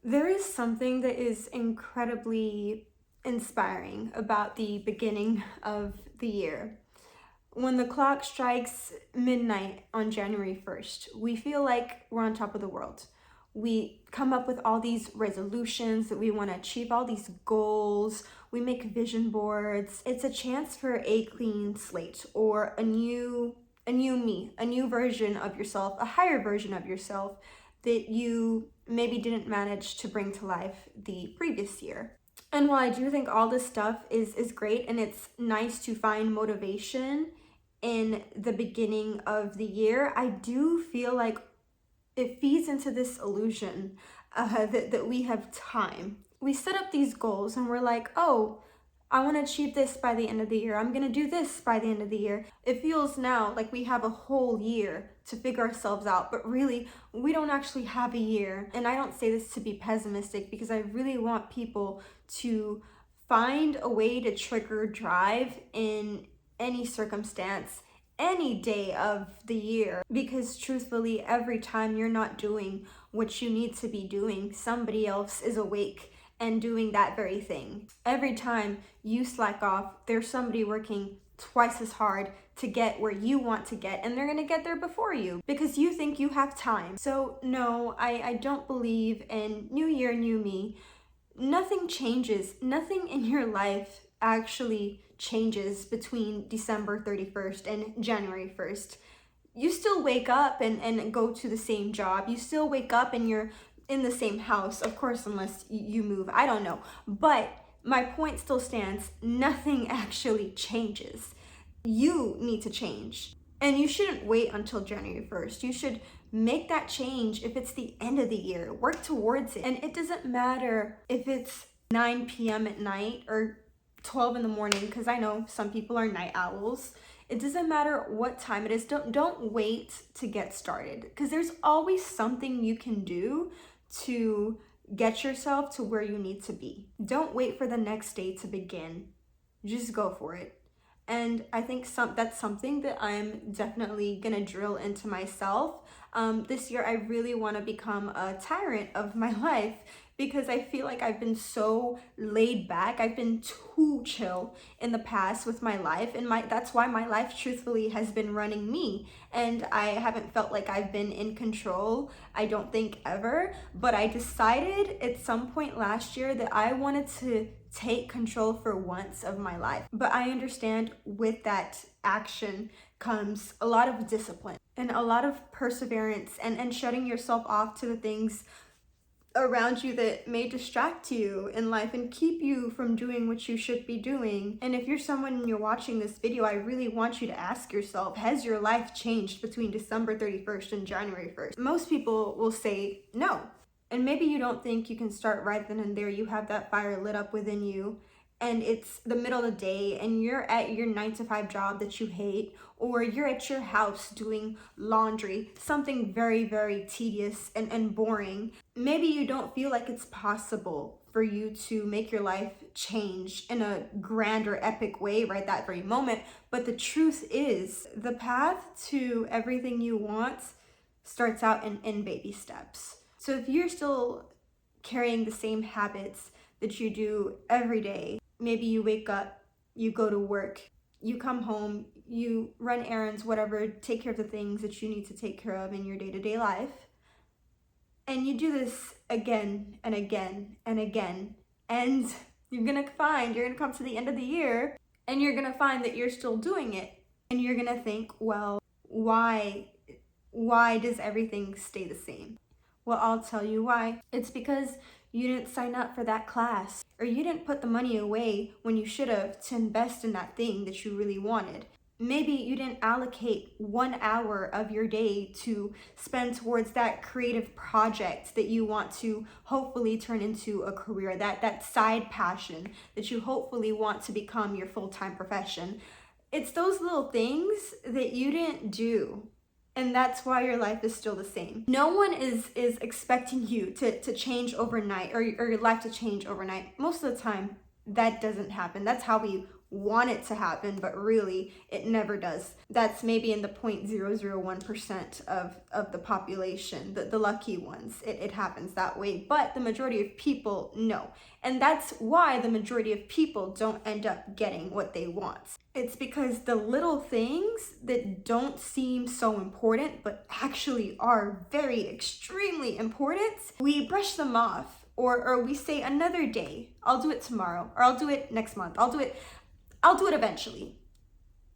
There is something that is incredibly inspiring about the beginning of the year. When the clock strikes midnight on January 1st, we feel like we're on top of the world. We come up with all these resolutions that we want to achieve, all these goals. We make vision boards. It's a chance for a clean slate or a new me, a new version of yourself, a higher version of yourself that you maybe didn't manage to bring to life the previous year. And while I do think all this stuff is great and it's nice to find motivation in the beginning of the year, I do feel like it feeds into this illusion that we have time. We set up these goals and we're like, oh, I want to achieve this by the end of the year. I'm going to do this by the end of the year. It feels now like we have a whole year to figure ourselves out, but really, we don't actually have a year. And I don't say this to be pessimistic because I really want people to find a way to trigger drive in any circumstance, any day of the year, because truthfully, every time you're not doing what you need to be doing, somebody else is awake and doing that very thing. Every time you slack off, there's somebody working twice as hard to get where you want to get, and they're gonna get there before you because you think you have time. So no, I don't believe in new year, new me. Nothing changes. Nothing in your life actually changes between December 31st and January 1st. You still wake up and go to the same job. You still wake up and you're in the same house, of course, unless you move. I don't know. But my point still stands. Nothing actually changes. You need to change. And you shouldn't wait until January 1st. You should make that change if it's the end of the year. Work towards it. And it doesn't matter if it's 9 p.m. at night or 12 in the morning, because I know some people are night owls. It doesn't matter what time it is. Don't wait to get started, because there's always something you can do to get yourself to where you need to be. Don't wait for the next day to begin. Just go for it. And I think that's something that I'm definitely gonna drill into myself. This year, I really want to become a tyrant of my life because I feel like I've been so laid back. I've been too chill in the past with my life, and that's why my life truthfully has been running me, and I haven't felt like I've been in control, I don't think ever. But I decided at some point last year that I wanted to take control for once of my life. But I understand with that action comes a lot of discipline and a lot of perseverance and shutting yourself off to the things around you that may distract you in life and keep you from doing what you should be doing. And if you're someone and you're watching this video, I really want you to ask yourself, has your life changed between December 31st and January 1st? Most people will say no. And maybe you don't think you can start right then and there. You have that fire lit up within you, and it's the middle of the day and you're at your 9 to 5 job that you hate, or you're at your house doing laundry, something very, very tedious and boring. Maybe you don't feel like it's possible for you to make your life change in a grand or epic way right that very moment. But the truth is, the path to everything you want starts out in baby steps. So if you're still carrying the same habits that you do every day, maybe you wake up, you go to work, you come home, you run errands, whatever, take care of the things that you need to take care of in your day-to-day life, and you do this again and again and again, and you're gonna come to the end of the year and you're gonna find that you're still doing it, and you're gonna think, well, why does everything stay the same? Well, I'll tell you why. It's because you didn't sign up for that class, or you didn't put the money away when you should have to invest in that thing that you really wanted. Maybe you didn't allocate 1 hour of your day to spend towards that creative project that you want to hopefully turn into a career, that side passion that you hopefully want to become your full-time profession. It's those little things that you didn't do. And that's why your life is still the same. No one is expecting you to change overnight, or your life to change overnight. Most of the time, that doesn't happen. That's how we want it to happen, but really it never does. That's maybe in the 0.001% of the population, the lucky ones. It happens that way, but the majority of people, no. And that's why the majority of people don't end up getting what they want. It's because the little things that don't seem so important, but actually are very extremely important, we brush them off, or we say another day, I'll do it tomorrow, or I'll do it next month, I'll do it eventually.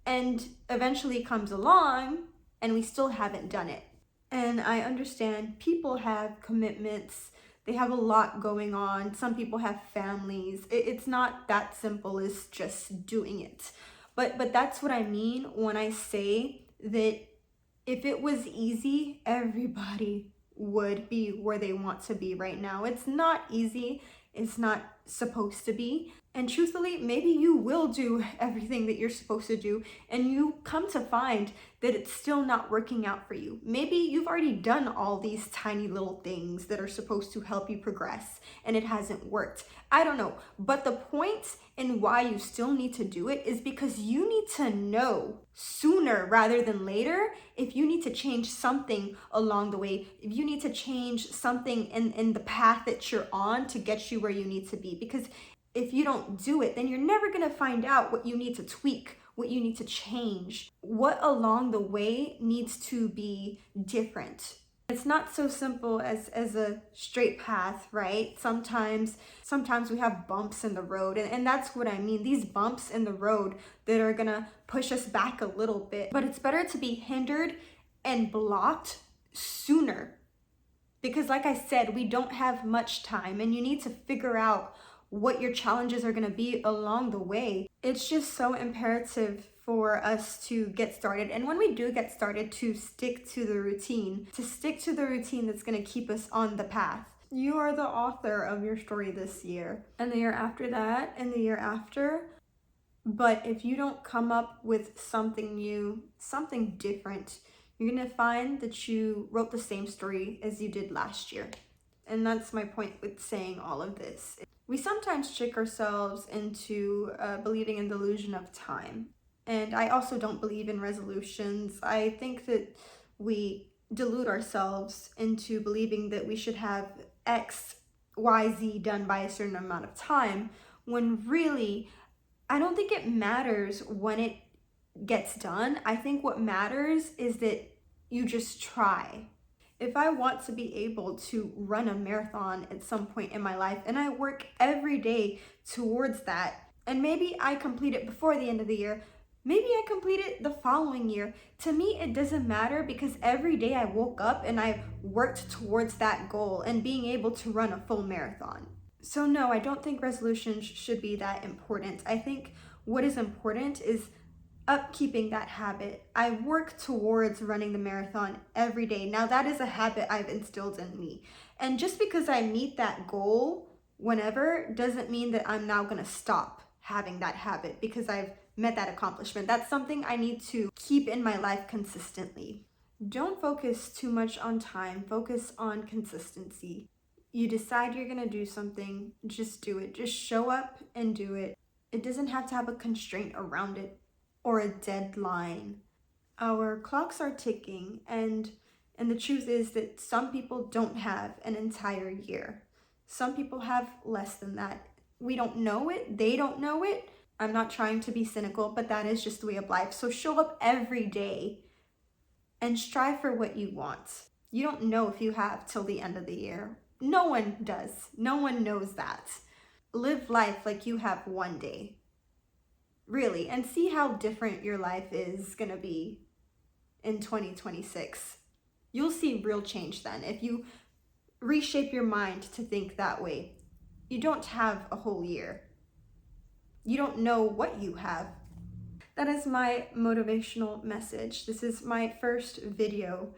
And eventually comes along and we still haven't done it. And I understand people have commitments, they have a lot going on, some people have families. It's not that simple as just doing it. But that's what I mean when I say that if it was easy, everybody would be where they want to be right now. It's not easy. It's not supposed to be. And truthfully, maybe you will do everything that you're supposed to do and you come to find that it's still not working out for you. Maybe you've already done all these tiny little things that are supposed to help you progress and it hasn't worked. I don't know. But the point in why you still need to do it is because you need to know sooner rather than later if you need to change something along the way, if you need to change something in the path that you're on to get you where you need to be. Because if you don't do it, then you're never going to find out what you need to tweak, what you need to change, what along the way needs to be different. It's not so simple as a straight path, right? Sometimes we have bumps in the road, and that's what I mean. These bumps in the road that are gonna push us back a little bit, but it's better to be hindered and blocked sooner. Because like I said, we don't have much time and you need to figure out what your challenges are going to be along the way. It's just so imperative for us to get started. And when we do get started, to stick to the routine, that's going to keep us on the path. You are the author of your story this year and the year after that and the year after. But if you don't come up with something new, something different, you're going to find that you wrote the same story as you did last year. And that's my point with saying all of this. We sometimes trick ourselves into believing in the illusion of time. And I also don't believe in resolutions. I think that we delude ourselves into believing that we should have X, Y, Z done by a certain amount of time, when really, I don't think it matters when it gets done. I think what matters is that you just try. If I want to be able to run a marathon at some point in my life, and I work every day towards that, and maybe I complete it before the end of the year, maybe I complete it the following year. To me, it doesn't matter, because every day I woke up and I worked towards that goal and being able to run a full marathon. So no, I don't think resolutions should be that important. I think what is important is upkeeping that habit. I work towards running the marathon every day. Now that is a habit I've instilled in me. And just because I meet that goal whenever doesn't mean that I'm now going to stop having that habit because I've met that accomplishment. That's something I need to keep in my life consistently. Don't focus too much on time. Focus on consistency. You decide you're going to do something, just do it. Just show up and do it. It doesn't have to have a constraint around it or a deadline. Our clocks are ticking, and the truth is that some people don't have an entire year. Some people have less than that. We don't know it, they don't know it. I'm not trying to be cynical, but that is just the way of life. So show up every day and strive for what you want. You don't know if you have till the end of the year. No one does. No one knows that. Live life like you have one day. Really, and see how different your life is gonna be in 2026. You'll see real change then if you reshape your mind to think that way. You don't have a whole year. You don't know what you have. That is my motivational message. This is my first video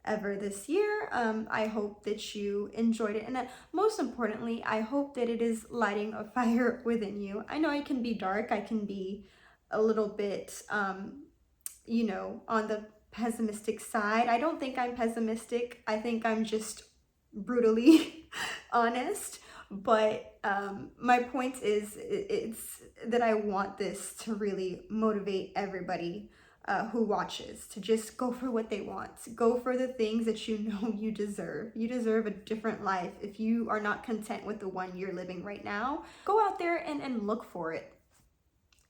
ever this year. I hope that you enjoyed it, and most importantly, I hope that it is lighting a fire within you. I know I can be dark, I can be a little bit on the pessimistic side. I don't think I'm pessimistic. I think I'm just brutally honest, But my point is, it's that I want this to really motivate everybody who watches to just go for what they want. Go for the things that you know you deserve. You deserve a different life. If you are not content with the one you're living right now, go out there and look for it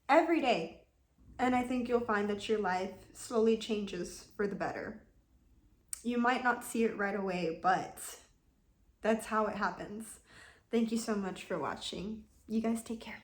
every day. And I think you'll find that your life slowly changes for the better. You might not see it right away, but that's how it happens. Thank you so much for watching. You guys take care.